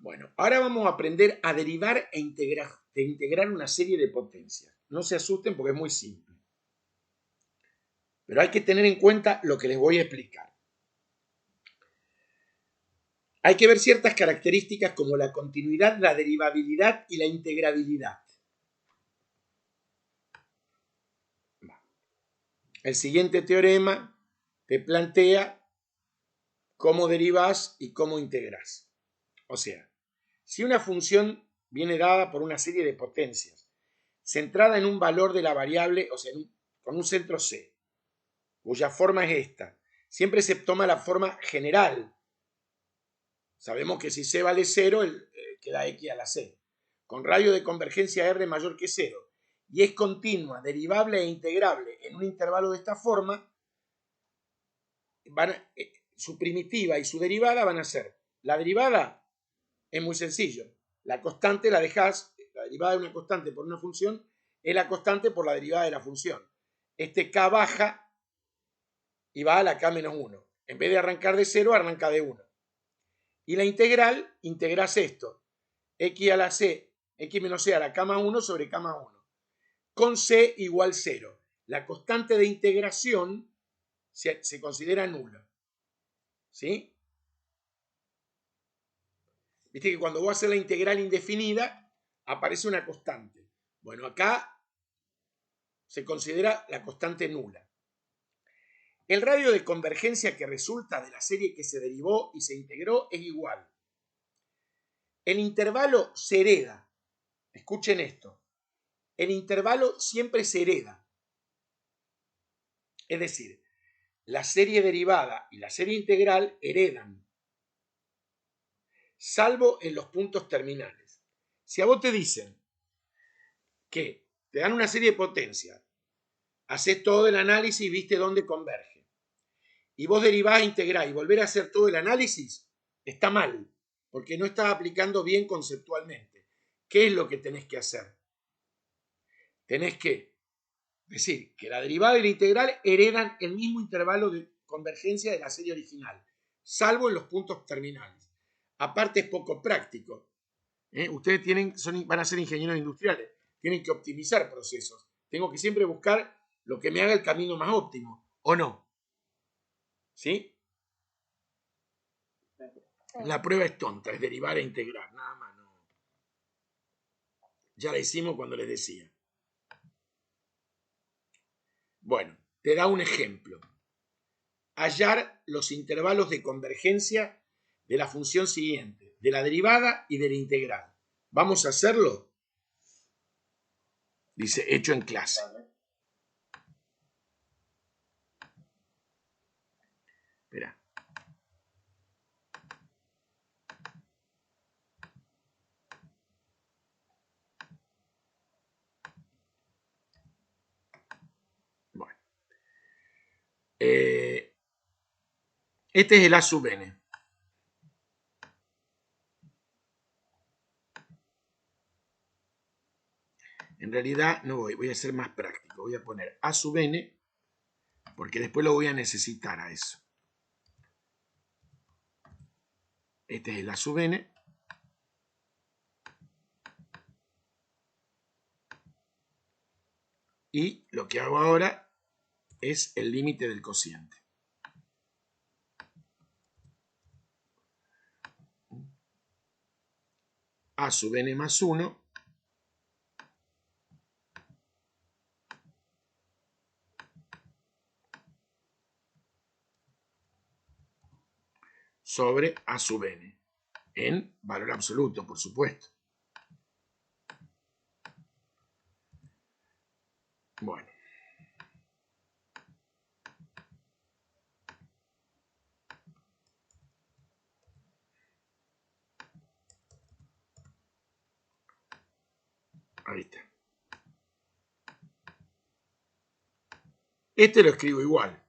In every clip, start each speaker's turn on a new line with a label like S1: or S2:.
S1: Bueno, ahora vamos a aprender a derivar e integrar una serie de potencias. No se asusten porque es muy simple. Pero hay que tener en cuenta lo que les voy a explicar. Hay que ver ciertas características como la continuidad, la derivabilidad y la integrabilidad. El siguiente teorema te plantea cómo derivas y cómo integras. O sea, si una función viene dada por una serie de potencias, centrada en un valor de la variable, o sea, con un centro C, cuya forma es esta, siempre se toma la forma general. Sabemos que si C vale 0, queda X a la C. Con radio de convergencia R mayor que 0 y es continua, derivable e integrable en un intervalo de esta forma, su primitiva y su derivada van a ser, la derivada es muy sencillo, la constante la dejás, la derivada de una constante por una función es la constante por la derivada de la función. Este K baja y va a la K menos 1. En vez de arrancar de 0, arranca de 1. Y la integral, integras esto, X a la C, X menos C a la K más 1 sobre K más 1, con C igual 0. La constante de integración se considera nula. ¿Sí? Viste que cuando vos haces la integral indefinida, aparece una constante. Bueno, acá se considera la constante nula. El radio de convergencia que resulta de la serie que se derivó y se integró es igual. El intervalo se hereda. Escuchen esto. El intervalo siempre se hereda. Es decir, la serie derivada y la serie integral heredan, salvo en los puntos terminales. Si a vos te dicen que te dan una serie de potencias, haces todo el análisis y viste dónde converge, y vos derivás, integrás y volver a hacer todo el análisis, está mal, porque no estás aplicando bien conceptualmente. ¿Qué es lo que tenés que hacer? Tenés que decir que la derivada y la integral heredan el mismo intervalo de convergencia de la serie original, salvo en los puntos terminales. Aparte es poco práctico. Ustedes van a ser ingenieros industriales, tienen que optimizar procesos. Tengo que siempre buscar lo que me haga el camino más óptimo, ¿o no? ¿Sí? La prueba es tonta, es derivar e integrar, nada más. No. Ya la hicimos cuando les decía. Bueno, te da un ejemplo. Hallar los intervalos de convergencia de la función siguiente, de la derivada y de la integral. ¿Vamos a hacerlo? Dice, hecho en clase. Espera. Bueno. Este es el A sub n. En realidad no voy a ser más práctico. Voy a poner A sub n porque después lo voy a necesitar a eso. Este es el A sub n. Y lo que hago ahora es el límite del cociente. A sub n más 1 sobre A sub n, en valor absoluto, por supuesto. Bueno. Ahí está. Este lo escribo igual.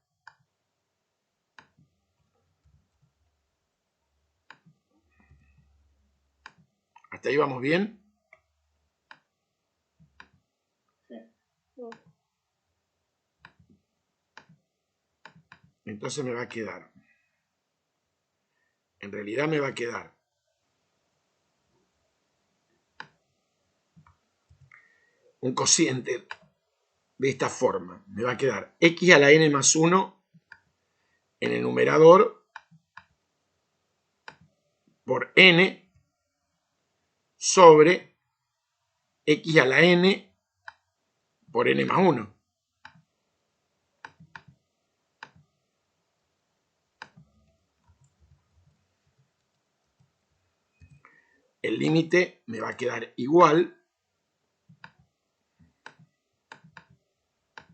S1: ¿Hasta ahí vamos bien? Entonces me va a quedar. En realidad me va a quedar un cociente de esta forma. Me va a quedar x a la n más 1 en el numerador por n sobre x a la n por n más 1. El límite me va a quedar igual.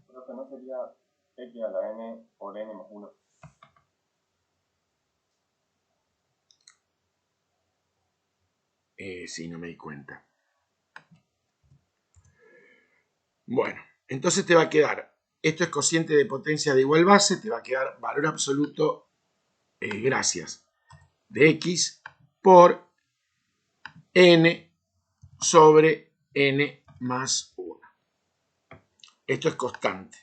S2: Creo que no sería x a la n por n más 1.
S1: Sí, no me di cuenta. Bueno, entonces te va a quedar, esto es cociente de potencia de igual base, te va a quedar valor absoluto, gracias, de x por n sobre n más 1. Esto es constante.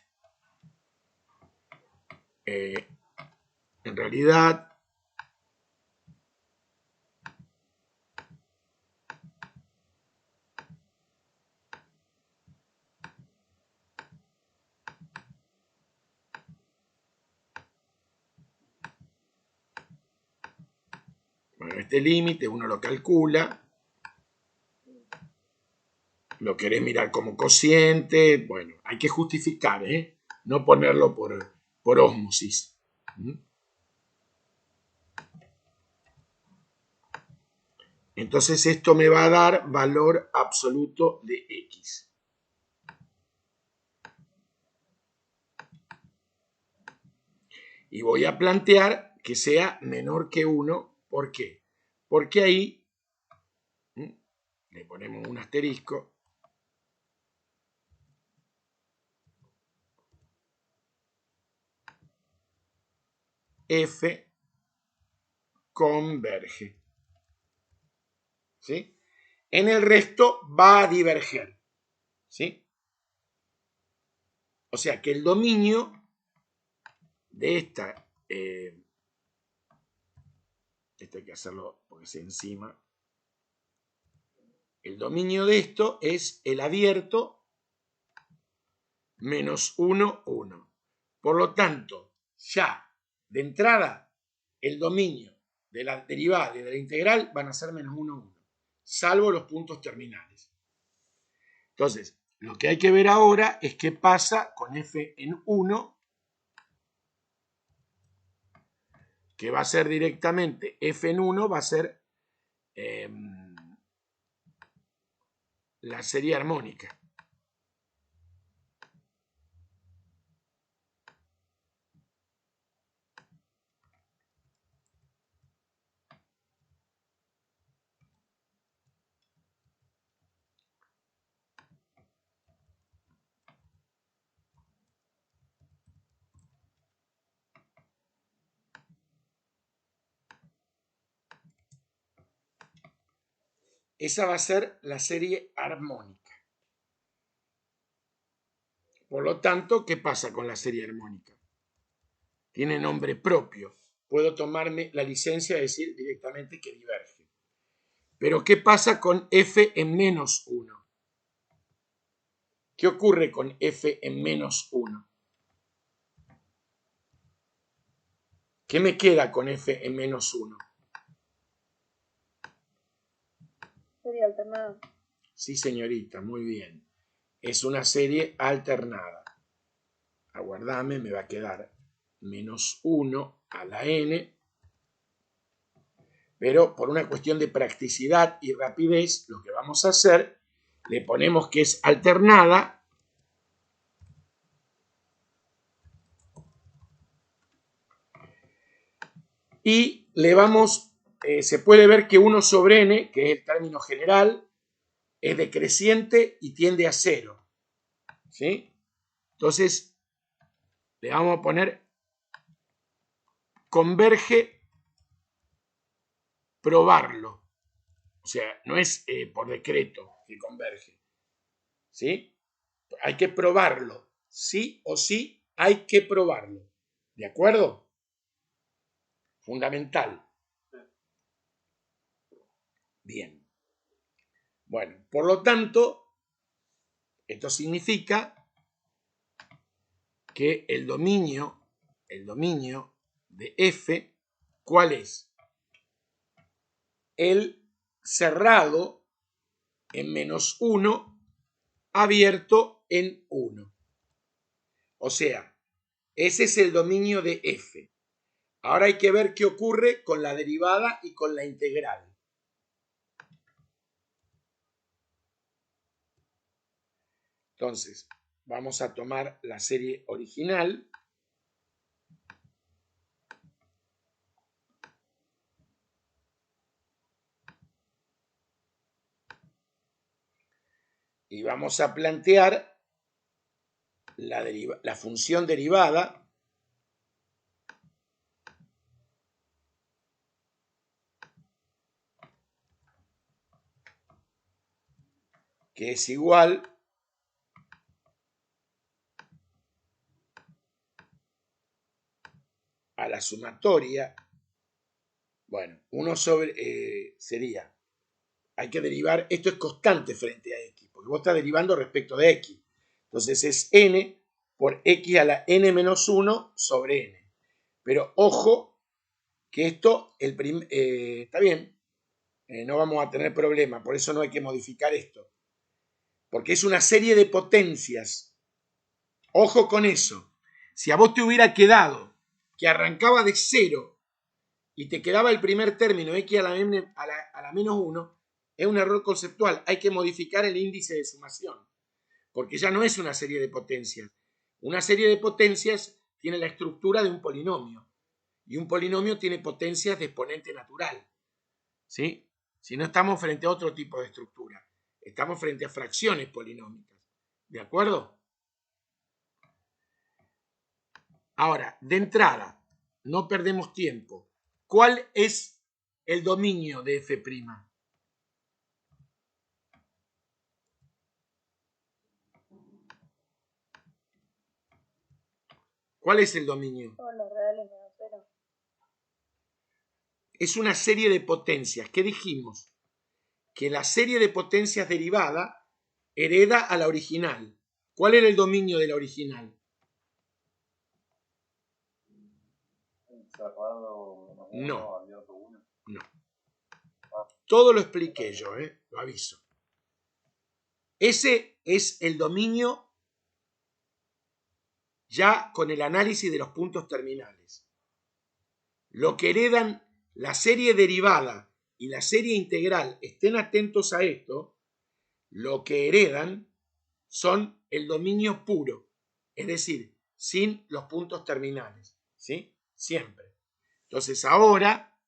S1: En realidad, bueno, este límite uno lo calcula, lo querés mirar como cociente, bueno, hay que justificar, no ponerlo por ósmosis. Entonces esto me va a dar valor absoluto de x. Y voy a plantear que sea menor que 1. ¿Por qué? Porque ahí le ponemos un asterisco. F converge. ¿Sí? En el resto va a diverger. ¿Sí? O sea que el dominio de esta, esto hay que hacerlo porque es encima. El dominio de esto es el abierto menos 1, 1. Por lo tanto, ya de entrada, el dominio de la derivada y de la integral van a ser menos 1, 1, salvo los puntos terminales. Entonces, lo que hay que ver ahora es qué pasa con f en 1, que va a ser directamente f en 1, va a ser la serie armónica. Esa va a ser la serie armónica. Por lo tanto, ¿qué pasa con la serie armónica? Tiene nombre propio. Puedo tomarme la licencia de decir directamente que diverge. Pero ¿qué pasa con f en menos 1? ¿Qué ocurre con f en menos 1? ¿Qué me queda con f en menos 1?
S3: Serie alternada.
S1: Sí, señorita, muy bien. Es una serie alternada. Aguardame, me va a quedar menos 1 a la n. Pero por una cuestión de practicidad y rapidez, lo que vamos a hacer, le ponemos que es alternada. Y le vamos, se puede ver que 1 sobre n, que es el término general, es decreciente y tiende a 0. ¿Sí? Entonces, le vamos a poner converge, probarlo. O sea, no es por decreto que converge. ¿Sí? Hay que probarlo. Sí o sí hay que probarlo. ¿De acuerdo? Fundamental. Bien. Bueno, por lo tanto, Esto significa que el dominio de F, ¿cuál es? El cerrado en -1 abierto en 1. O sea, ese es el dominio de F. Ahora hay que ver qué ocurre con la derivada y con la integral. Entonces, vamos a tomar la serie original. Y vamos a plantear la función derivada que es igual a la sumatoria. Bueno, 1 sobre sería, hay que derivar, esto es constante frente a x, porque vos estás derivando respecto de x. Entonces es n por x a la n-1 sobre n. Pero ojo que esto, está bien, no vamos a tener problema, por eso no hay que modificar esto. Porque es una serie de potencias. Ojo con eso. Si a vos te hubiera quedado que arrancaba de 0 y te quedaba el primer término x a la -1, es un error conceptual. Hay que modificar el índice de sumación, porque ya no es una serie de potencias. Una serie de potencias tiene la estructura de un polinomio, y un polinomio tiene potencias de exponente natural. ¿Sí? Si no, estamos frente a otro tipo de estructura. Estamos frente a fracciones polinómicas. ¿De acuerdo? Ahora, de entrada, no perdemos tiempo. ¿Cuál es el dominio de F'? ¿Cuál es el dominio?
S3: Todos los reales menos 0.
S1: Es una serie de potencias. ¿Qué dijimos? Que la serie de potencias derivada hereda a la original. ¿Cuál era el dominio de la original?
S2: Cerrado -1,
S1: No.
S2: abierto 1.
S1: No. Todo lo expliqué yo, lo aviso. Ese es el dominio ya con el análisis de los puntos terminales. Lo que heredan la serie derivada y la serie integral, estén atentos a esto, lo que heredan son el dominio puro, es decir, sin los puntos terminales, ¿sí? Siempre. Entonces ahora,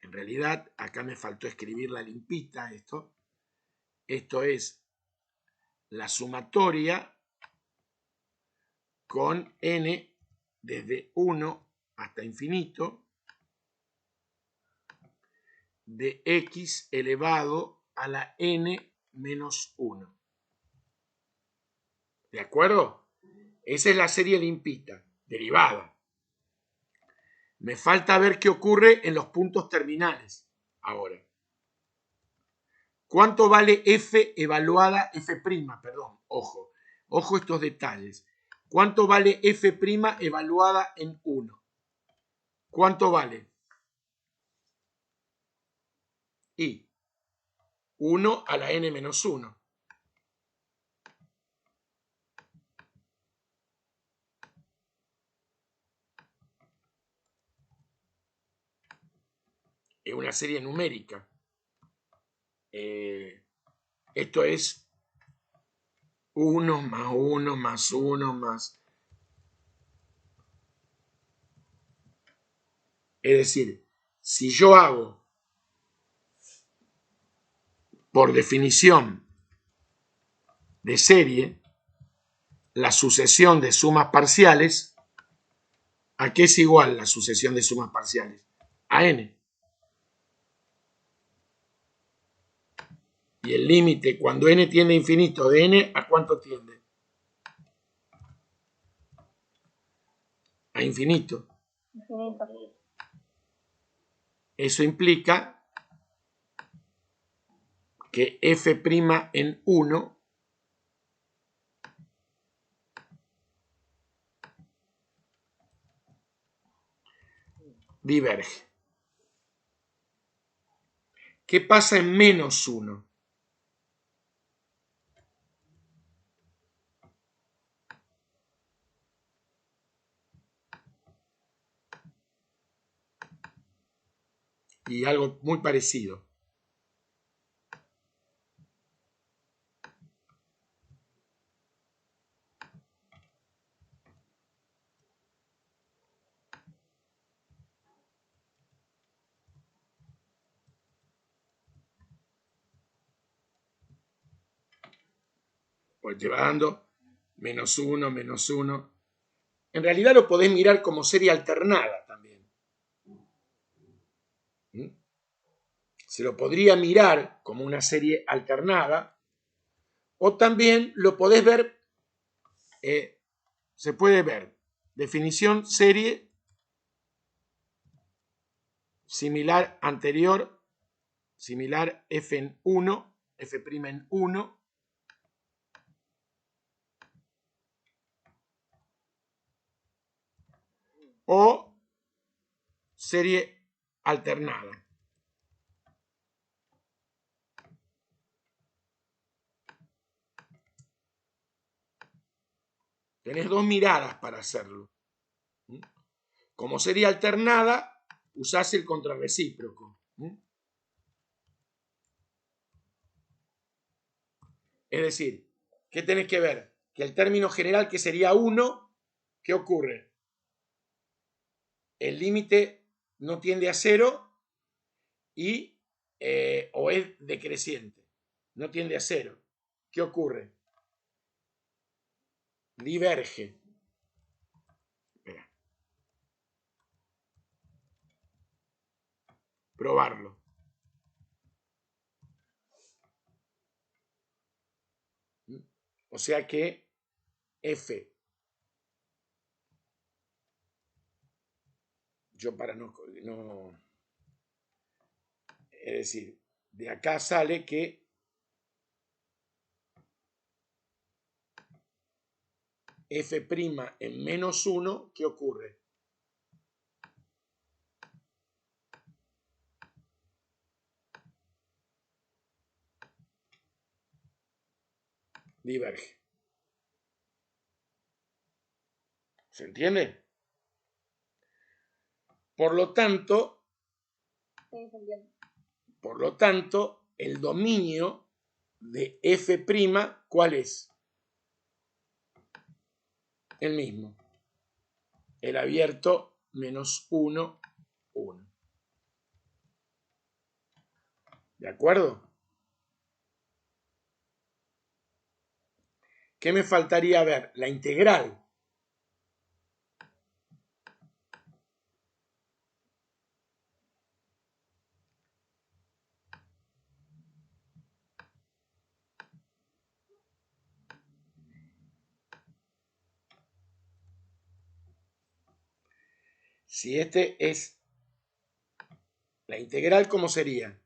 S1: en realidad, acá me faltó escribir la limpita, esto es la sumatoria con n desde 1 hasta infinito de x elevado a la n-1. ¿De acuerdo? Esa es la serie limpita, derivada. Me falta ver qué ocurre en los puntos terminales ahora. ¿Cuánto vale f evaluada, f'? Perdón, ojo estos detalles. ¿Cuánto vale f' evaluada en 1? ¿Cuánto vale? Y 1 a la n-1. Es una serie numérica. Esto es 1 más 1 más 1 más. Es decir, si yo hago, por definición de serie, la sucesión de sumas parciales, ¿a qué es igual la sucesión de sumas parciales? A n. Y el límite cuando n tiende a infinito de n, ¿a cuánto tiende? A infinito.
S3: Infinito.
S1: Eso implica que f' en 1 diverge. ¿Qué pasa en menos 1? Y algo muy parecido. Pues te va dando menos 1, menos 1. En realidad lo podés mirar como serie alternada también. Se lo podría mirar como una serie alternada, o también lo podés ver, se puede ver, definición serie similar anterior, similar f en 1, f' en 1, o serie alternada. Tenés dos miradas para hacerlo. Como serie alternada, usás el contrarrecíproco. Es decir, ¿qué tenés que ver? Que el término general, que sería 1, ¿qué ocurre? El límite no tiende a 0 y o es decreciente, no tiende a 0. ¿Qué ocurre? Diverge. Espera. Probarlo. O sea que f, yo para no, es decir, de acá sale que f' en menos 1, ¿qué ocurre? Diverge. ¿Se entiende? Por lo tanto, el dominio de f', ¿cuál es? El mismo. El abierto menos 1, 1. ¿De acuerdo? ¿Qué me faltaría ver? La integral. Si este es la integral, ¿cómo sería?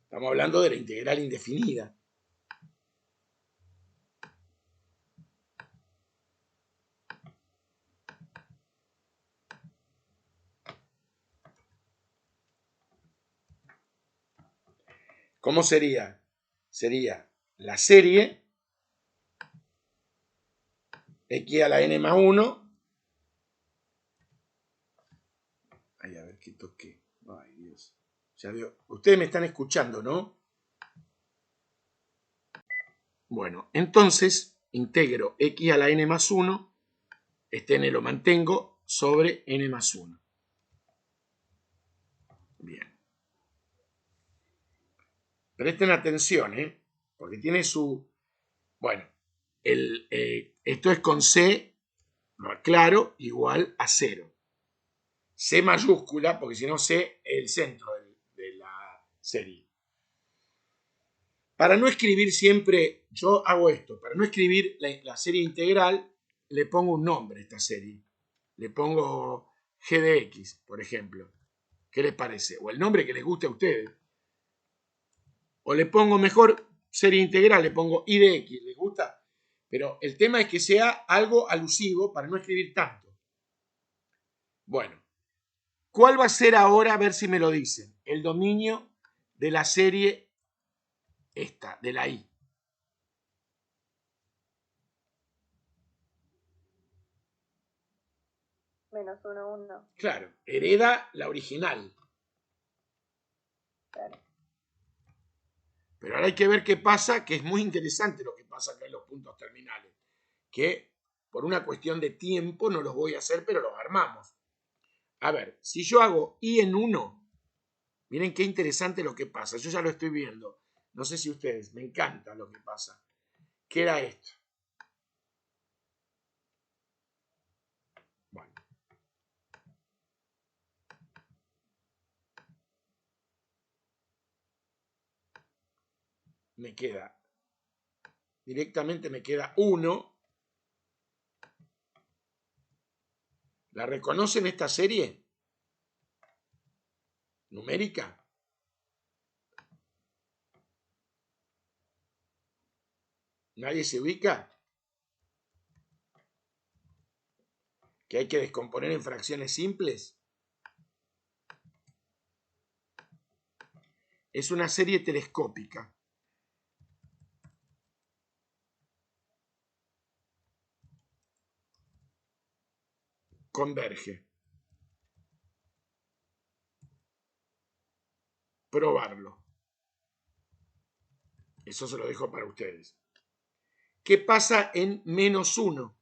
S1: Estamos hablando de la integral indefinida. ¿Cómo sería? Sería la serie x a la n más 1. Ay, a ver qué toqué. Ay, Dios. Ya veo. Ustedes me están escuchando, ¿no? Bueno, entonces integro x a la n más 1. Este n lo mantengo sobre n más 1. Bien. Presten atención, porque tiene su... Bueno, esto es con C, lo aclaro, igual a 0. C mayúscula, porque si no C es el centro de la serie. Para no escribir siempre, yo hago esto, para no escribir la serie integral, le pongo un nombre a esta serie. Le pongo g de x, por ejemplo. ¿Qué les parece? O el nombre que les guste a ustedes. O le pongo mejor serie integral, le pongo i de x, ¿les gusta? Pero el tema es que sea algo alusivo para no escribir tanto. Bueno, ¿Cuál va a ser ahora, a ver si me lo dicen, el dominio de la serie esta, de la I?
S3: Menos 1, 1.
S1: Claro, hereda la original.
S3: Claro.
S1: Pero ahora hay que ver qué pasa, que es muy interesante lo que pasa acá en los puntos terminales. Que por una cuestión de tiempo no los voy a hacer, pero los armamos. A ver, si yo hago I en 1, miren qué interesante lo que pasa. Yo ya lo estoy viendo. No sé si ustedes, me encanta lo que pasa. ¿Qué era esto? Bueno. Me queda, directamente me queda 1. ¿La reconocen esta serie? ¿Numérica? ¿Nadie se ubica? ¿Que hay que descomponer en fracciones simples? Es una serie telescópica. Converge. Probarlo. Eso se lo dejo para ustedes. ¿Qué pasa en menos 1?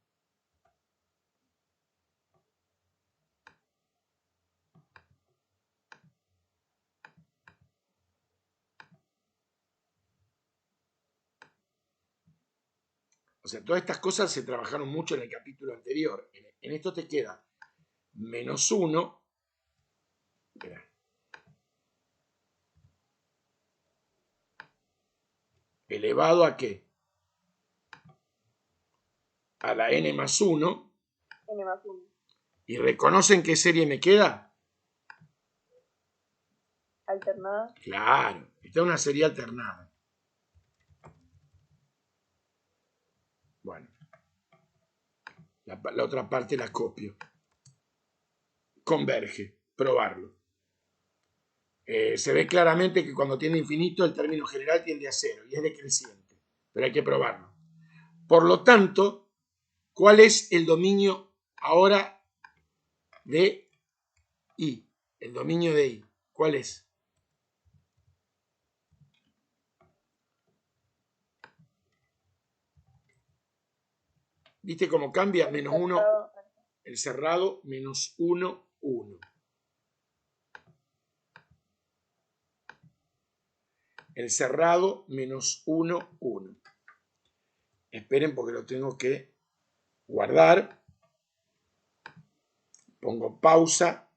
S1: O sea, todas estas cosas se trabajaron mucho en el capítulo anterior. En esto te queda menos 1. Mirá. ¿Elevado a qué? A la n más 1.
S3: N más 1.
S1: ¿Y reconocen qué serie me queda?
S3: Alternada.
S1: Claro, esta es una serie alternada. Bueno, la otra parte la copio. Converge, probarlo. Se ve claramente que cuando tiende a infinito el término general tiende a 0 y es decreciente, pero hay que probarlo. Por lo tanto, ¿cuál es el dominio ahora de I? El dominio de I, ¿cuál es? ¿Viste cómo cambia? Menos 1, el cerrado, menos 1, 1. El cerrado, menos 1, 1. Esperen porque lo tengo que guardar. Pongo pausa.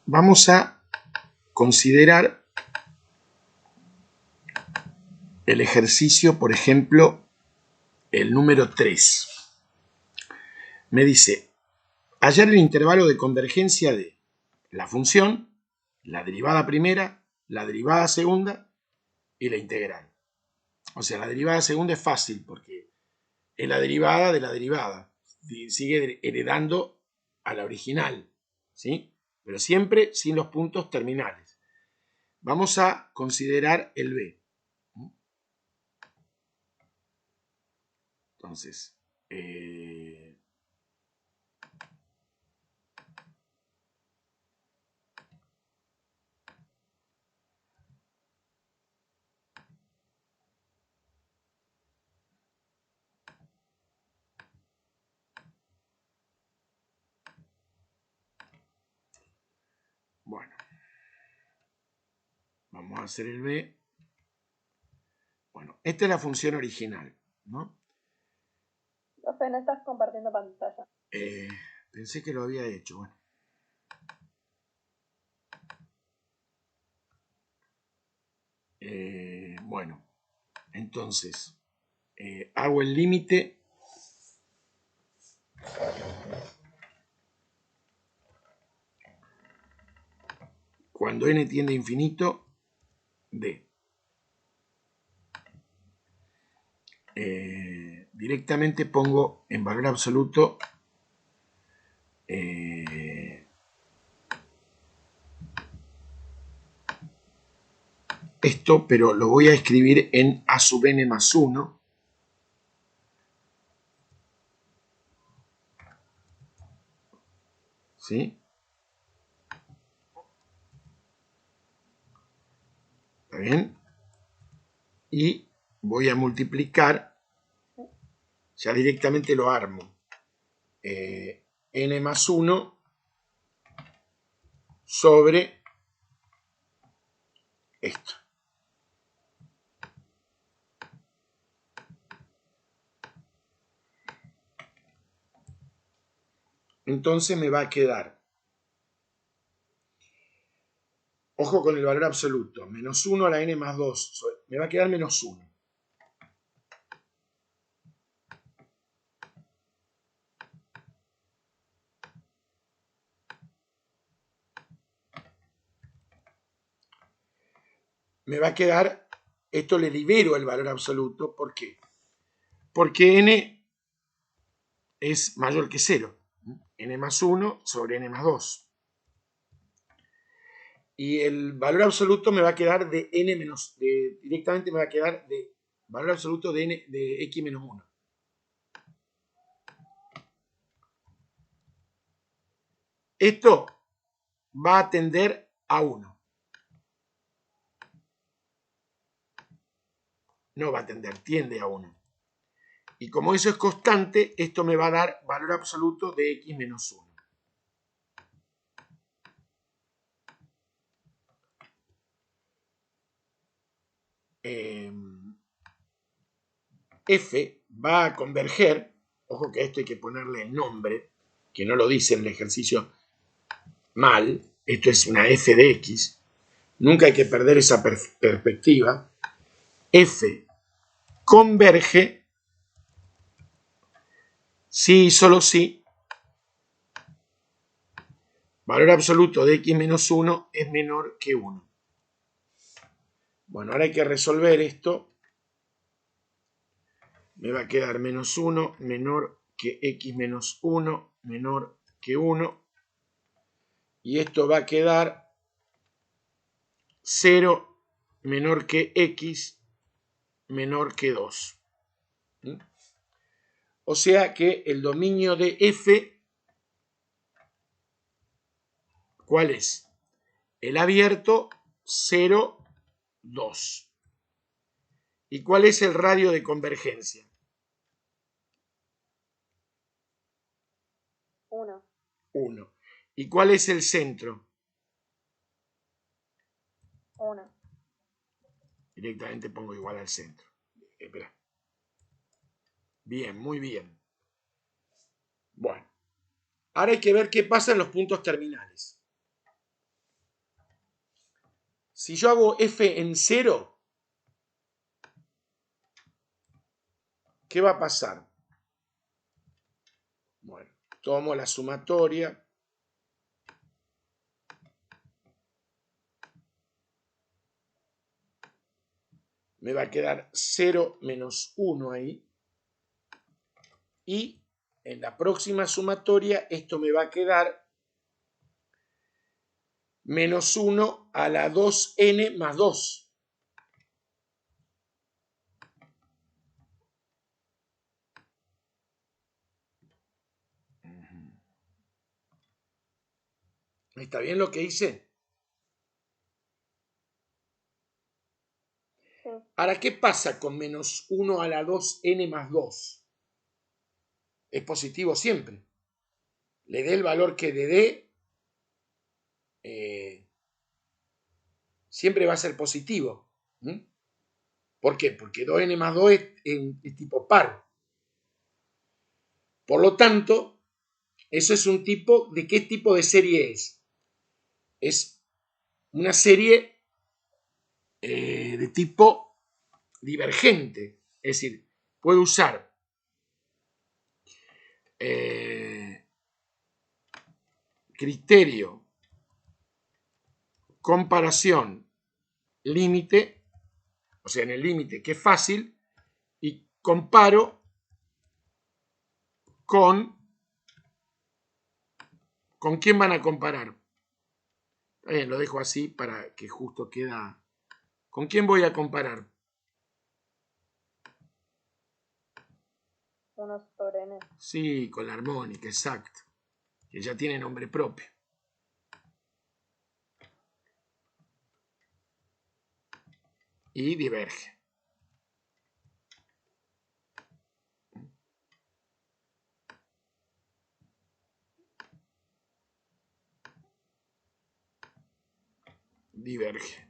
S1: Vamos a considerar el ejercicio, por ejemplo, el número 3. Me dice, hallar el intervalo de convergencia de la función, la derivada primera, la derivada segunda y la integral. O sea, la derivada segunda es fácil porque es la derivada de la derivada. Sigue heredando a la original, ¿sí? Pero siempre sin los puntos terminales. Vamos a considerar el b. Entonces, bueno, vamos a hacer el b. Bueno, esta es la función original, ¿no?
S3: Profe, no estás compartiendo pantalla.
S1: Pensé que lo había hecho, bueno. Bueno, entonces, hago el límite cuando n tiende a infinito de directamente pongo en valor absoluto esto, pero lo voy a escribir en a sub n más 1. ¿Sí? ¿Está bien? Y voy a multiplicar, ya directamente lo armo, n más 1 sobre esto. Entonces me va a quedar, ojo con el valor absoluto, menos 1 a la n más 2, me va a quedar menos 1. Me va a quedar, esto le libero el valor absoluto, ¿por qué? Porque n es mayor que 0, n más 1 sobre n más 2. Y el valor absoluto me va a quedar de n menos, directamente me va a quedar de valor absoluto de, n, de x menos 1. Esto va a tender a 1. No va a tender, tiende a 1. Y como eso es constante, esto me va a dar valor absoluto de x menos 1. F va a converger, ojo que a esto hay que ponerle el nombre, que no lo dice en el ejercicio mal, esto es una f de x, nunca hay que perder esa perspectiva. F converge si y solo si valor absoluto de x menos 1 es menor que 1. Bueno, ahora hay que resolver esto. Me va a quedar menos 1 menor que x menos 1 menor que 1. Y esto va a quedar 0 menor que x menor que 2. O sea que el dominio de f, ¿cuál es? El abierto 0, 2. ¿Y cuál es el radio de convergencia?
S3: 1.
S1: 1. ¿Y cuál es el centro?
S3: 1.
S1: Directamente pongo igual al centro. Espera. Bien, muy bien. Bueno, ahora hay que ver qué pasa en los puntos terminales. Si yo hago f en 0, ¿qué va a pasar? Bueno, tomo la sumatoria. Me va a quedar 0 menos 1 ahí. Y en la próxima sumatoria esto me va a quedar menos 1 a la 2n más 2. ¿Está bien lo que hice?
S3: Sí.
S1: Ahora, ¿qué pasa con menos 1 a la 2n más 2? Es positivo siempre. Le dé el valor que le dé, siempre va a ser positivo. ¿Por qué? Porque 2n más 2 es tipo par. Por lo tanto, eso es un tipo, ¿de qué tipo de serie es? Es una serie de tipo divergente. Es decir, puedo usar criterio, comparación, límite, o sea, en el límite que es fácil, y comparo ¿con quién van a comparar? Lo dejo así para que justo queda ¿Con quién voy a comparar?
S3: 1 sobre n.
S1: Sí, con la armónica, exacto. Que ya tiene nombre propio. Y diverge. Diverge.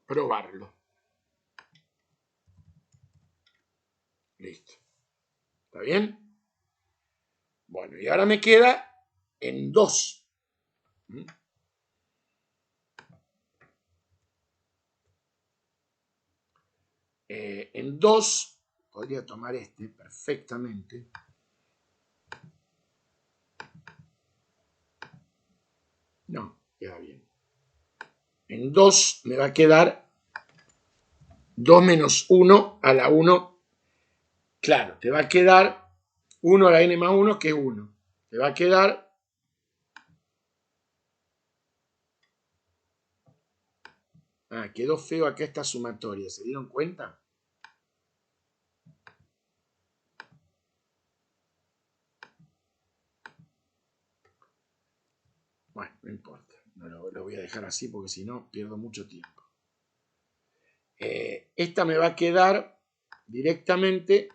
S1: Probarlo. Listo. ¿Está bien? Bueno, y ahora me queda en 2. En 2, podría tomar este perfectamente. No, queda bien. En 2 me va a quedar 2 menos 1 a la 1. Claro, te va a quedar 1 a la n más 1, que es 1. Te va a quedar... Ah, quedó feo acá esta sumatoria. ¿Se dieron cuenta? Bueno, no importa. No lo voy a dejar así porque si no pierdo mucho tiempo. Esta me va a quedar directamente...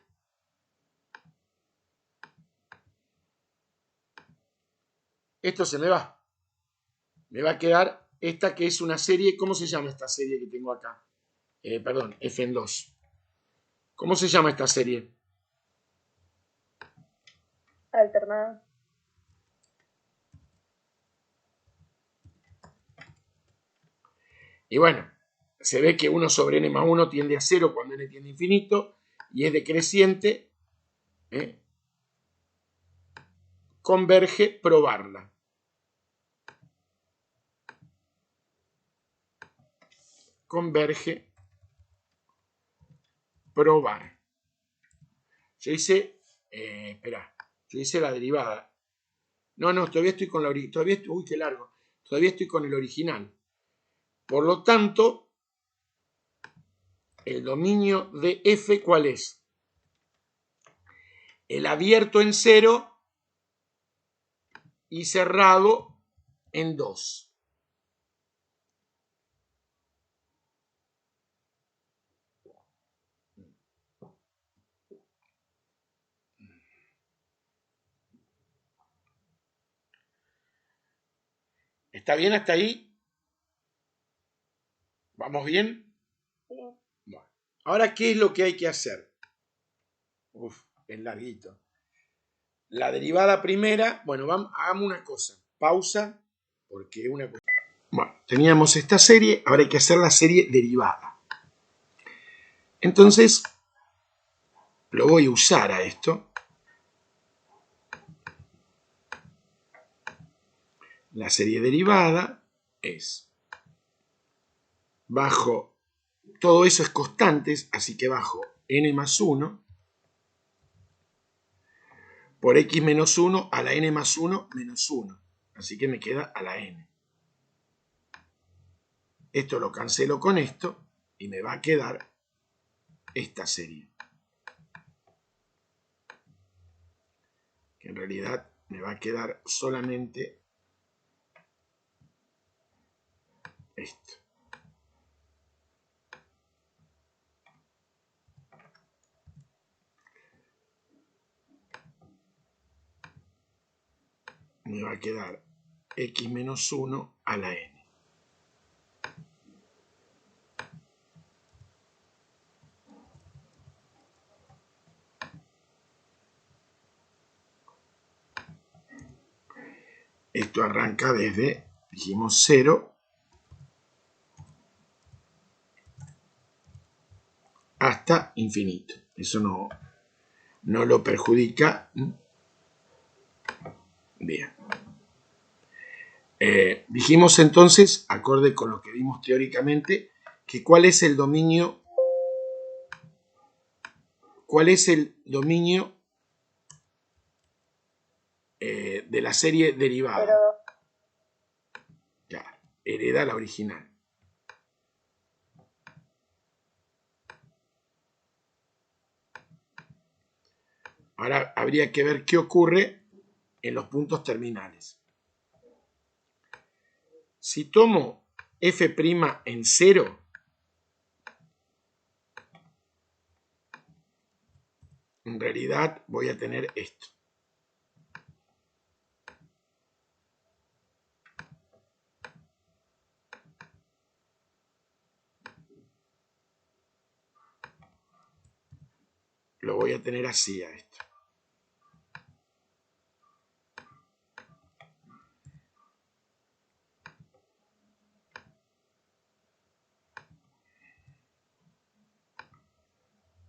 S1: Esto se me va. Me va a quedar esta que es una serie. ¿Cómo se llama esta serie que tengo acá? Perdón, f en 2. ¿Cómo se llama esta serie?
S3: Alternada.
S1: Y bueno, se ve que 1 sobre n más 1 tiende a 0 cuando n tiende a infinito y es decreciente. Converge, probarla. Converge, probar. Yo hice, yo hice la derivada. No, todavía estoy con la original. Uy, qué largo. Todavía estoy con el original. Por lo tanto, el dominio de f, ¿cuál es? El abierto en 0 y cerrado en 2. ¿Está bien hasta ahí? ¿Vamos bien?
S3: Sí.
S1: Bueno. Ahora, ¿qué es lo que hay que hacer? Uf, es larguito. La derivada primera, bueno, hagamos una cosa. Pausa, porque una cosa... Bueno, teníamos esta serie, ahora hay que hacer la serie derivada. Entonces, lo voy a usar a esto. La serie derivada es bajo, todo eso es constantes, así que bajo n más 1 por x menos 1 a la n más 1 menos 1. Así que me queda a la n. Esto lo cancelo con esto y me va a quedar esta serie. Que en realidad me va a quedar solamente esto. Me va a quedar x menos 1 a la n. Esto arranca desde, dijimos, 0 hasta infinito. Eso no lo perjudica. Bien. Dijimos entonces, acorde con lo que vimos teóricamente, que cuál es el dominio de la serie derivada. hereda la original. Ahora habría que ver qué ocurre en los puntos terminales. Si tomo f' en 0, en realidad voy a tener esto. Lo voy a tener así a esto.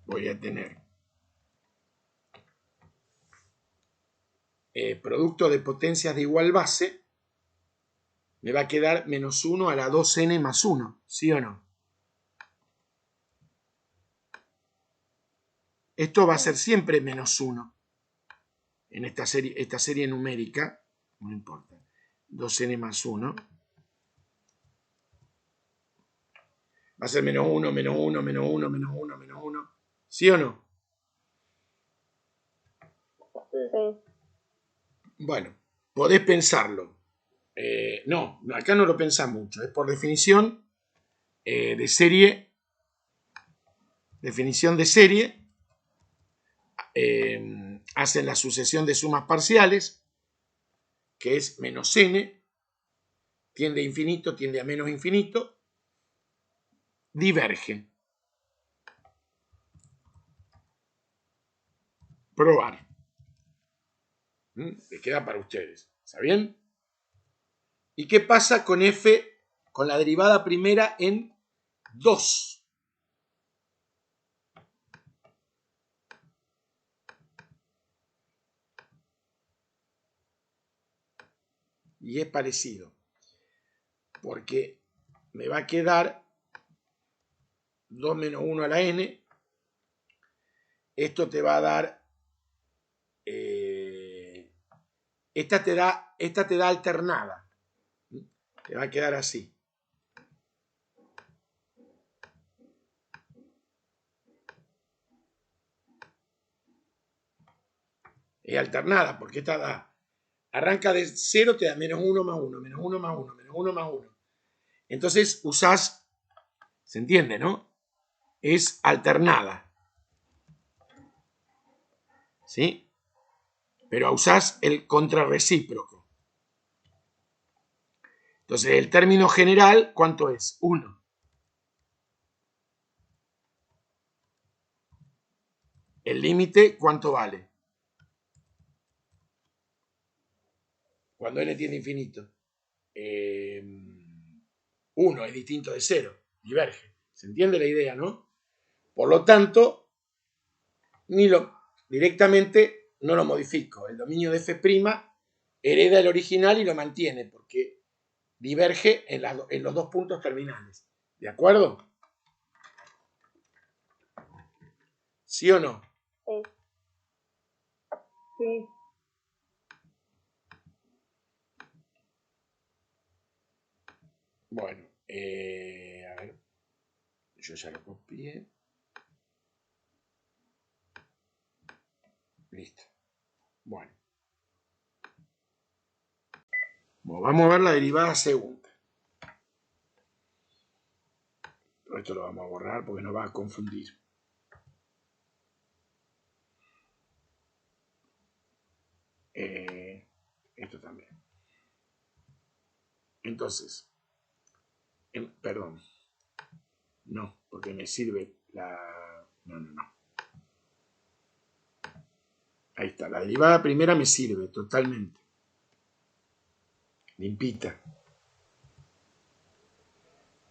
S1: Voy a tener producto de potencias de igual base, me va a quedar menos 1 a la 2n más 1, ¿sí o no? Esto va a ser siempre menos 1 en esta serie numérica, no importa, 2n más 1. Va a ser menos 1, menos 1, menos 1, menos 1, menos 1, ¿sí o no?
S3: Sí.
S1: Bueno, podés pensarlo. No, acá no lo pensás mucho. Es por definición de serie. Definición de serie. Hacen la sucesión de sumas parciales, que es menos n. Tiende a infinito, tiende a menos infinito. Diverge. Probar. Les queda para ustedes. ¿Está bien? ¿Y qué pasa con f, con la derivada primera en 2? Y es parecido, porque me va a quedar 2 menos 1 a la n. Esto te va a dar, esta te da alternada. Te va a quedar así. Es alternada, porque esta arranca de 0, te da menos 1 más 1, menos 1 más 1, menos 1 más 1. Entonces usás, ¿se entiende, no? Es alternada. ¿Sí? Pero usás el contrarrecíproco. Entonces, el término general, ¿cuánto es? 1. El límite, ¿cuánto vale? Cuando n tiende a infinito. 1 es distinto de 0. Diverge. ¿Se entiende la idea, no? Por lo tanto, directamente no lo modifico. El dominio de f' hereda el original y lo mantiene, porque diverge en los dos puntos terminales. ¿De acuerdo? ¿Sí o no?
S3: Sí. Sí.
S1: Bueno, a ver. Yo ya lo copié. Listo. Bueno. Vamos a ver la derivada segunda. Esto lo vamos a borrar porque nos va a confundir. Esto también. Entonces, perdón. No, porque me sirve la... No. Ahí está. La derivada primera me sirve totalmente. Limpita.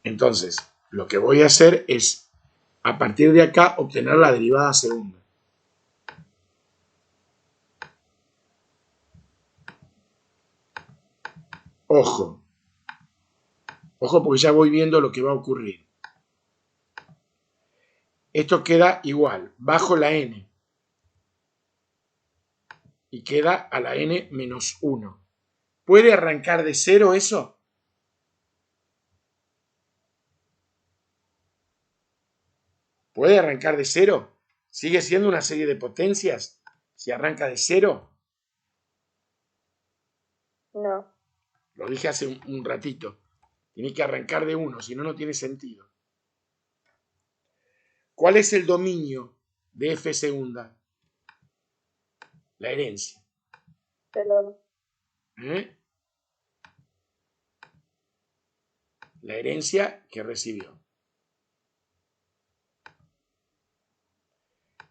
S1: Entonces, lo que voy a hacer es, a partir de acá, obtener la derivada segunda. Ojo. Ojo porque ya voy viendo lo que va a ocurrir. Esto queda igual, bajo la n. Y queda a la n menos 1. ¿Puede arrancar de 0 eso? ¿Puede arrancar de cero? ¿Sigue siendo una serie de potencias si arranca de cero?
S3: No.
S1: Lo dije hace un ratito. Tiene que arrancar de 1, si no, no tiene sentido. ¿Cuál es el dominio de F segunda? La herencia.
S3: Perdón.
S1: ¿Eh? La herencia que recibió.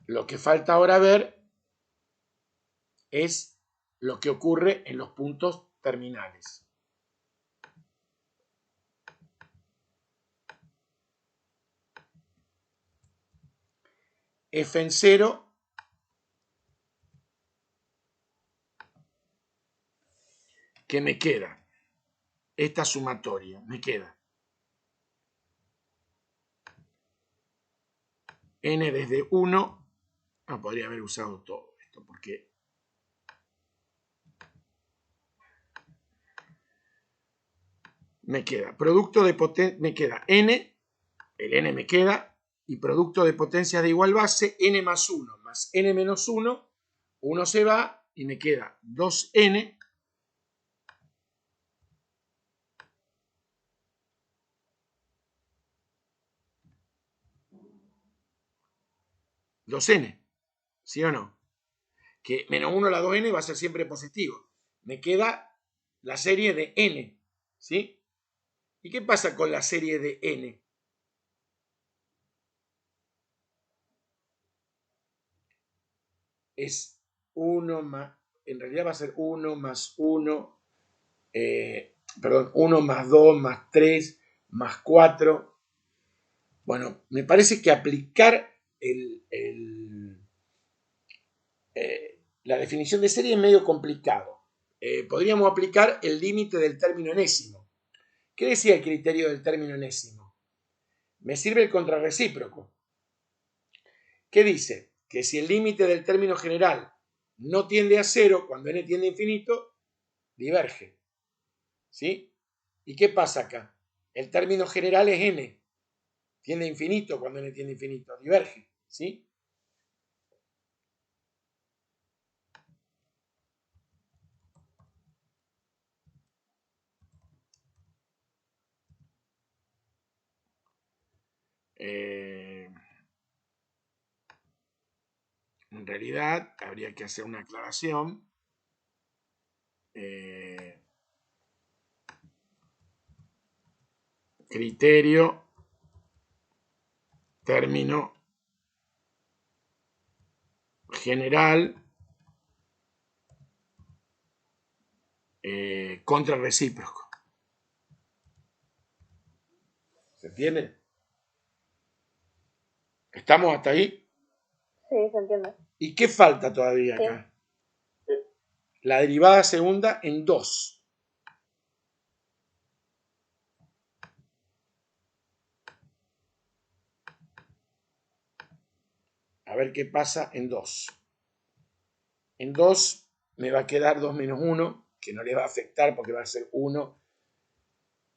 S1: Lo que falta ahora ver es lo que ocurre en los puntos terminales. F en 0 ¿qué me queda? Esta sumatoria me queda n desde 1. No podría haber usado todo esto porque me queda producto de potencia, me queda n, el n me queda, y producto de potencias de igual base, n más 1 más n menos 1, 1 se va y me queda 2n ¿sí o no? Que menos 1 a la 2n va a ser siempre positivo. Me queda la serie de n, ¿sí? ¿Y qué pasa con la serie de n? Es 1 más, en realidad va a ser 1 más 1, 1 más 2 más 3 más 4. Bueno, me parece que aplicar la definición de serie es medio complicado. Podríamos aplicar el límite del término enésimo. ¿Qué decía el criterio del término enésimo? Me sirve el contrarrecíproco. ¿Qué dice? Que si el límite del término general no tiende a 0, cuando n tiende a infinito, diverge. ¿Sí? ¿Y qué pasa acá? El término general es n. Tiende a infinito cuando n tiende a infinito. Diverge. ¿Sí? En realidad habría que hacer una aclaración. Criterio, término general, contrarrecíproco. ¿Se entiende? ¿Estamos hasta ahí?
S3: Sí, se entiende.
S1: ¿Y qué falta todavía acá?
S2: Sí.
S1: La derivada segunda en 2. A ver qué pasa en 2. En 2 me va a quedar 2 menos 1, que no le va a afectar porque va a ser 1.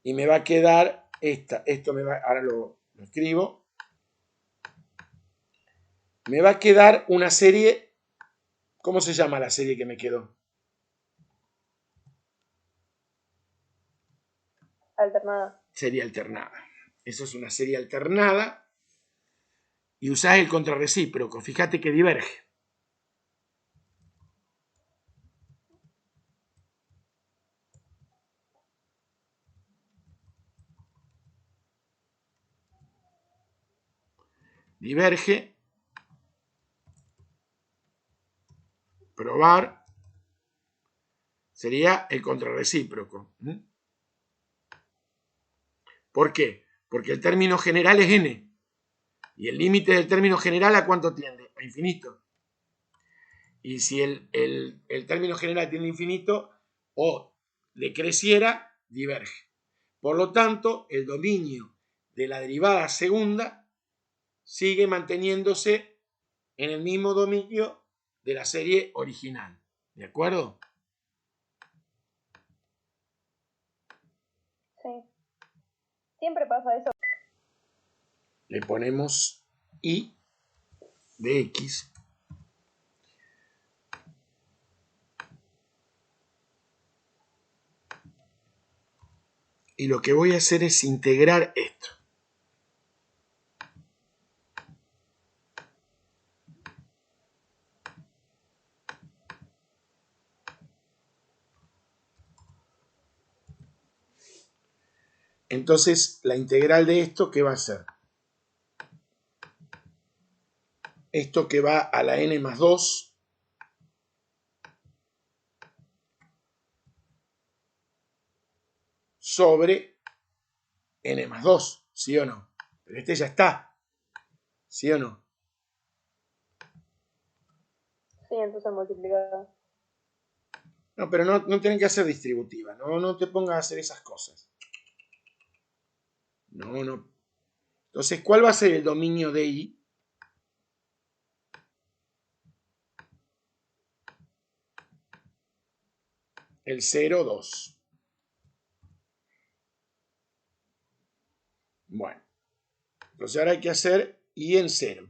S1: Y me va a quedar esta. Esto me va, ahora lo escribo. Me va a quedar una serie. ¿Cómo se llama la serie que me quedó?
S3: Alternada.
S1: Serie alternada. Eso es una serie alternada. Y usás el contrarrecíproco. Fíjate que diverge. Diverge. Probar. Sería el contrarrecíproco. ¿Por qué? Porque el término general es n. Y el límite del término general, ¿a cuánto tiende? A infinito. Y si el término general tiende a infinito, o decreciera, diverge. Por lo tanto, el dominio de la derivada segunda sigue manteniéndose en el mismo dominio de la serie original. ¿De acuerdo?
S3: Sí. Siempre pasa eso.
S1: Le ponemos y de x y lo que voy a hacer es integrar esto. Entonces, la integral de esto, ¿qué va a ser? Esto que va a la n más 2 sobre n más 2, ¿sí o no? Pero este ya está, ¿sí o no?
S3: Sí, entonces multiplicado.
S1: No, pero no tienen que hacer distributiva, no te pongas a hacer esas cosas. No. Entonces, ¿cuál va a ser el dominio de I? El 0, 2. Bueno, entonces ahora hay que hacer I en 0.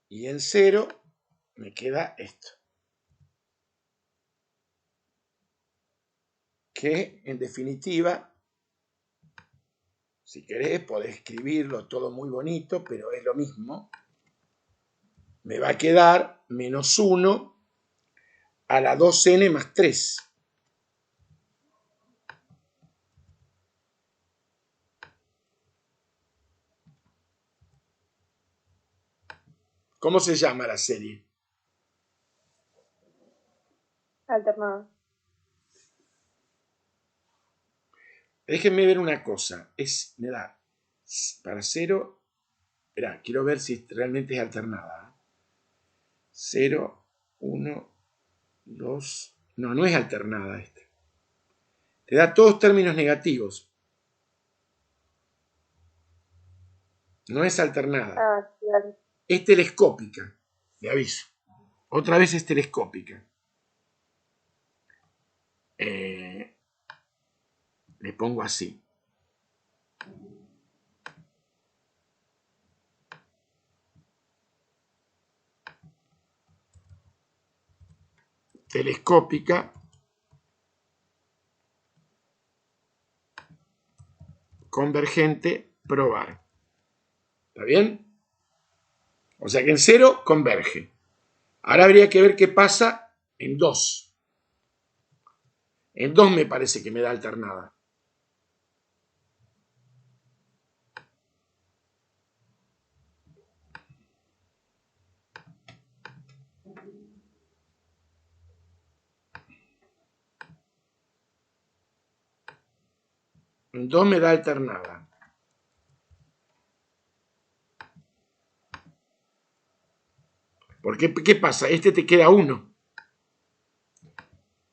S1: Y en 0 me queda esto. Que en definitiva, si querés, podés escribirlo todo muy bonito, pero es lo mismo. Me va a quedar menos 1 a la 2n más 3. ¿Cómo se llama la serie?
S3: Alternada.
S1: Déjenme ver una cosa. Me da para 0. Esperá, quiero ver si realmente es alternada. 0, 1, 2. No es alternada esta. Te da todos términos negativos. No es alternada.
S3: Ah, claro.
S1: Es telescópica. Le aviso. Otra vez es telescópica. Le pongo así. Telescópica. Convergente, probar. ¿Está bien? O sea que en 0 converge. Ahora habría que ver qué pasa en 2. En 2 me parece que me da alternada. En 2 me da alternada. Porque, ¿qué pasa? Este te queda 1.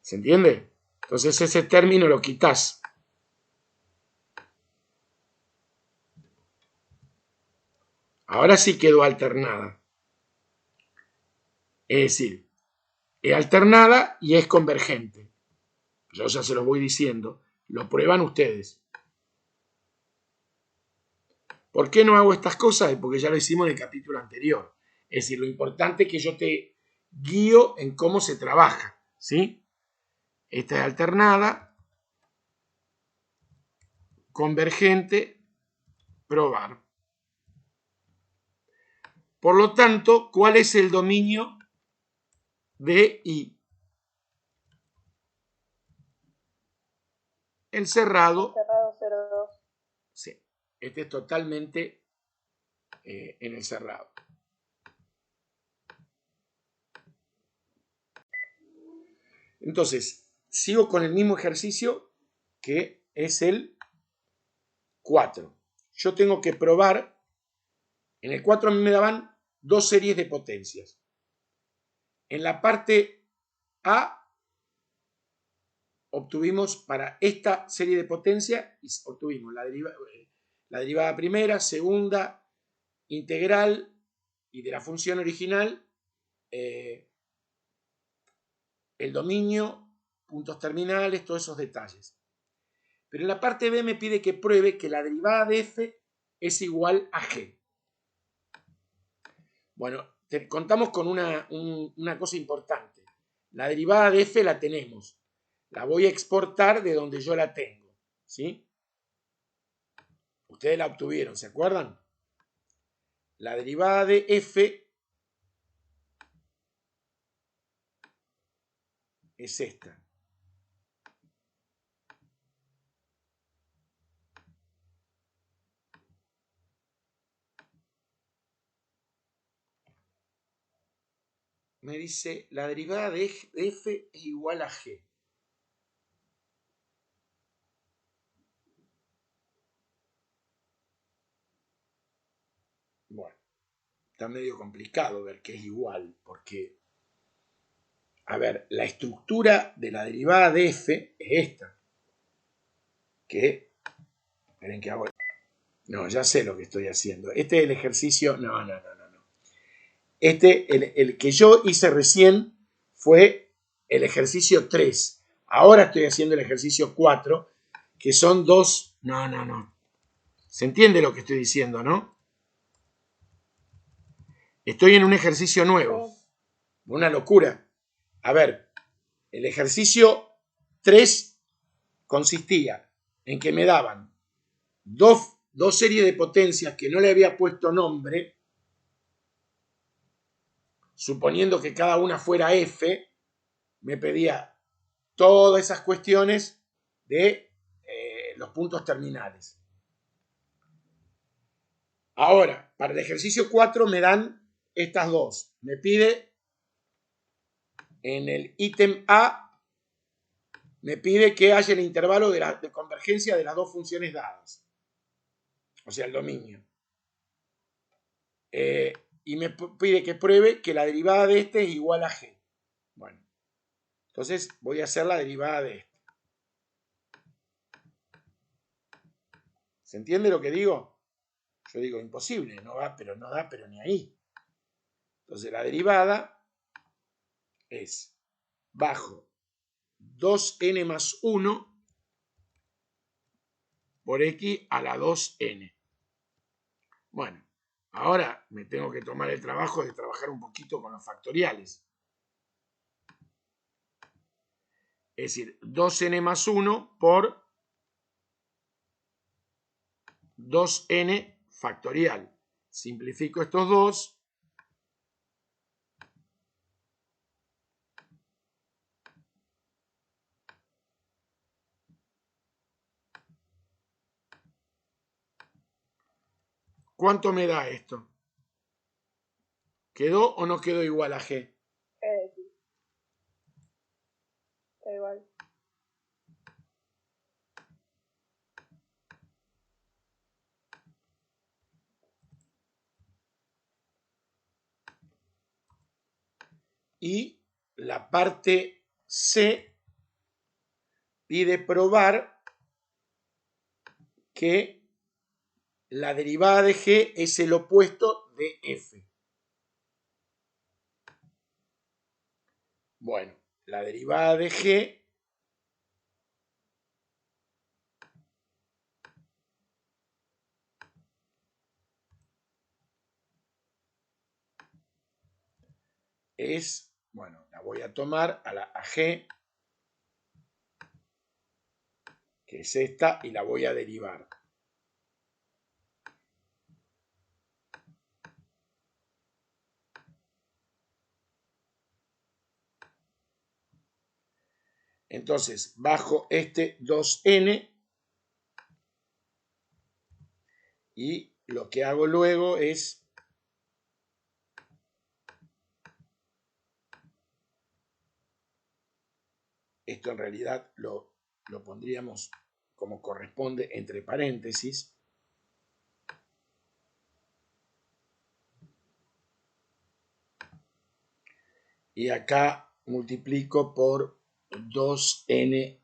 S1: ¿Se entiende? Entonces ese término lo quitas. Ahora sí quedó alternada. Es decir, es alternada y es convergente. Yo ya se los voy diciendo. Lo prueban ustedes. ¿Por qué no hago estas cosas? Porque ya lo hicimos en el capítulo anterior. Es decir, lo importante es que yo te guío en cómo se trabaja. ¿Sí? Esta es alternada, convergente, probar. Por lo tanto, ¿cuál es el dominio de I? El cerrado.
S3: Cerrado 0,2.
S1: Sí, este es totalmente en el cerrado. Entonces, sigo con el mismo ejercicio que es el 4. Yo tengo que probar, en el 4 a mí me daban 2 series de potencias. En la parte A obtuvimos para esta serie de potencia, obtuvimos la derivada primera, segunda, integral y de la función original, el dominio, puntos terminales, todos esos detalles. Pero en la parte B me pide que pruebe que la derivada de f es igual a g. Bueno, contamos con una cosa importante. La derivada de f la tenemos. La voy a exportar de donde yo la tengo. ¿Sí? Ustedes la obtuvieron, ¿se acuerdan? La derivada de f es esta. Me dice, la derivada de f es igual a g. Bueno, está medio complicado ver que es igual, porque, a ver, la estructura de la derivada de f es esta. Que, esperen que hago... No, ya sé lo que estoy haciendo. Este es el ejercicio... No. El que yo hice recién fue el ejercicio 3. Ahora estoy haciendo el ejercicio 4, que son dos... No. ¿Se entiende lo que estoy diciendo, no? Estoy en un ejercicio nuevo. Una locura. A ver, el ejercicio 3 consistía en que me daban dos series de potencias que no le había puesto nombre, suponiendo que cada una fuera f, me pedía todas esas cuestiones de los puntos terminales. Ahora, para el ejercicio 4 me dan estas dos. Me pide en el ítem A, me pide que haya el intervalo de convergencia de las dos funciones dadas. O sea, el dominio. Y me pide que pruebe que la derivada de este es igual a g. Bueno, entonces voy a hacer la derivada de este. ¿Se entiende lo que digo? Yo digo, imposible, no da, pero ni ahí. Entonces la derivada es bajo 2n más 1 por x a la 2n. Bueno, ahora me tengo que tomar el trabajo de trabajar un poquito con los factoriales. Es decir, 2n más 1 por 2n factorial. Simplifico estos dos. ¿Cuánto me da esto? ¿Quedó o no quedó igual a g?
S3: Da igual.
S1: Y la parte C pide probar que la derivada de g es el opuesto de f. Bueno, la derivada de g es, bueno, la voy a tomar a g, que es esta, y la voy a derivar. Entonces, bajo este 2n y lo que hago luego es esto en realidad lo pondríamos como corresponde entre paréntesis. Y acá multiplico por 2n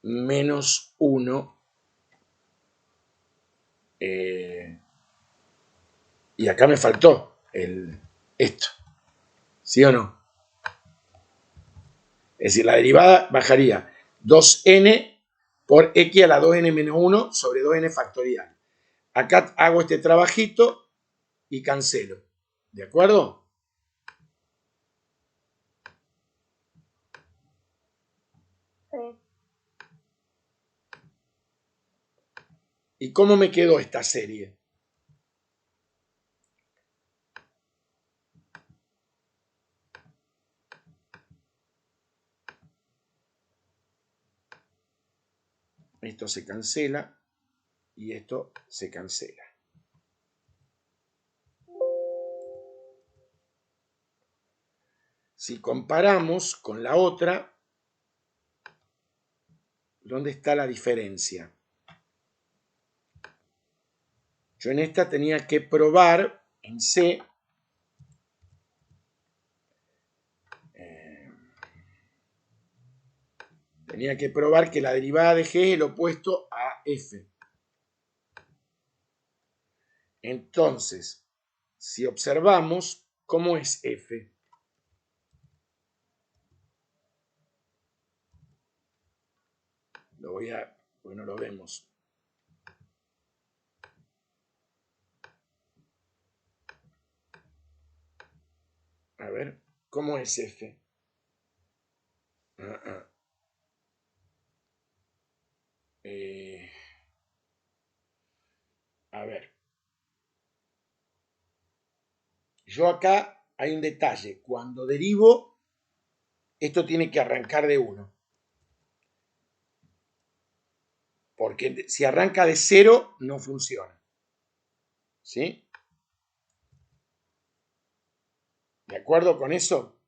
S1: menos 1 Y acá me faltó esto. ¿Sí o no? Es decir, la derivada bajaría 2n por x a la 2n menos 1 sobre 2n factorial. Acá hago este trabajito y cancelo. ¿De acuerdo?
S3: Sí.
S1: ¿Y cómo me quedó esta serie? Esto se cancela y esto se cancela. Si comparamos con la otra, ¿dónde está la diferencia? Yo en esta tenía que probar en C tenía que probar que la derivada de G es el opuesto a F. Entonces, si observamos, ¿cómo es F? Bueno, lo vemos. A ver, ¿cómo es F? A ver. Yo acá hay un detalle. Cuando derivo, esto tiene que arrancar de 1. Porque si arranca de 0, no funciona. ¿Sí? ¿De acuerdo con eso?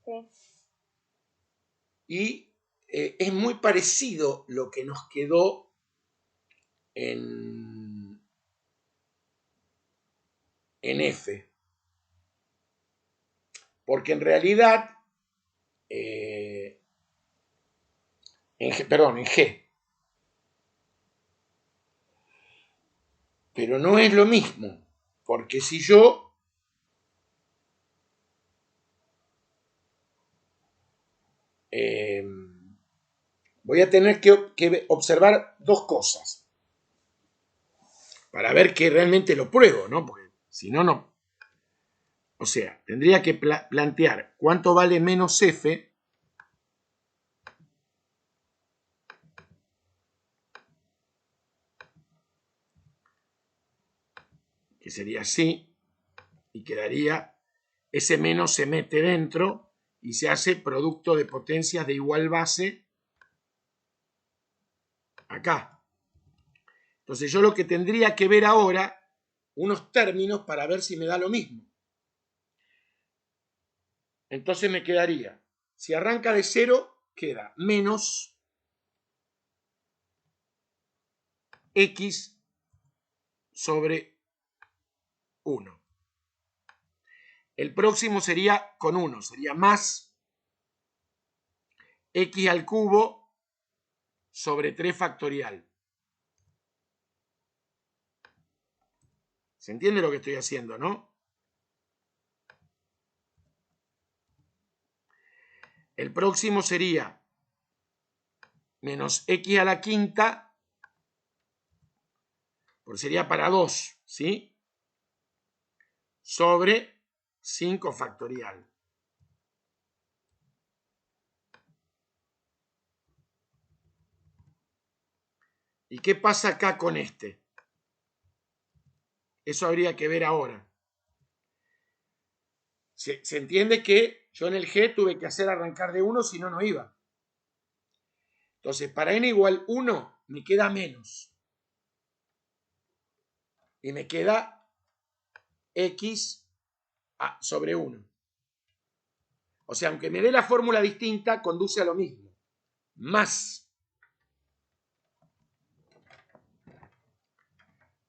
S3: Sí.
S1: Y es muy parecido lo que nos quedó en F. Porque en realidad, en G. Pero no es lo mismo. Porque si yo voy a tener que observar dos cosas para ver que realmente lo pruebo, ¿no? Porque si no, no. O sea, tendría que plantear cuánto vale menos F que sería así, y quedaría, ese menos se mete dentro y se hace producto de potencias de igual base acá. Entonces yo lo que tendría que ver ahora, unos términos para ver si me da lo mismo. Entonces me quedaría, si arranca de 0, queda menos x sobre 1. El próximo sería con 1, sería más x al cubo sobre 3 factorial. ¿Se entiende lo que estoy haciendo, no? El próximo sería menos x a la quinta, porque sería para 2, ¿sí? Sobre 5 factorial. ¿Y qué pasa acá con este? Eso habría que ver ahora. Se entiende que yo en el G tuve que hacer arrancar de 1, si no, no iba. Entonces, para n igual 1, me queda menos. Y me queda x sobre 1. O sea, aunque me dé la fórmula distinta, conduce a lo mismo. Más.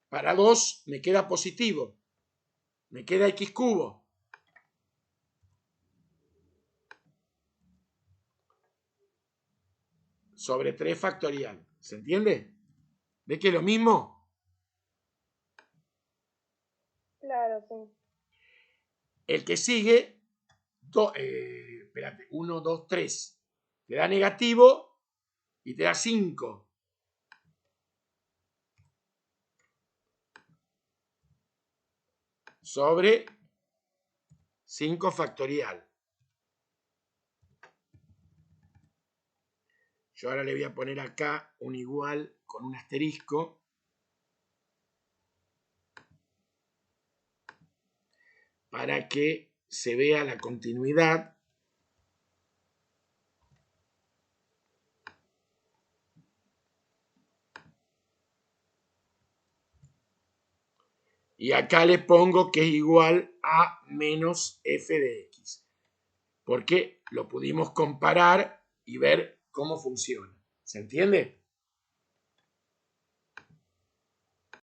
S1: Para 2 me queda positivo. Me queda x cubo. Sobre 3 factorial. ¿Se entiende? ¿Ves que es lo mismo?
S3: Claro, sí.
S1: El que sigue, espérate, 1, 2, 3, te da negativo y te da 5. Sobre 5 factorial. Yo ahora le voy a poner acá un igual con un asterisco. Para que se vea la continuidad. Y acá le pongo que es igual a menos f de x. Porque lo pudimos comparar y ver cómo funciona. ¿Se entiende?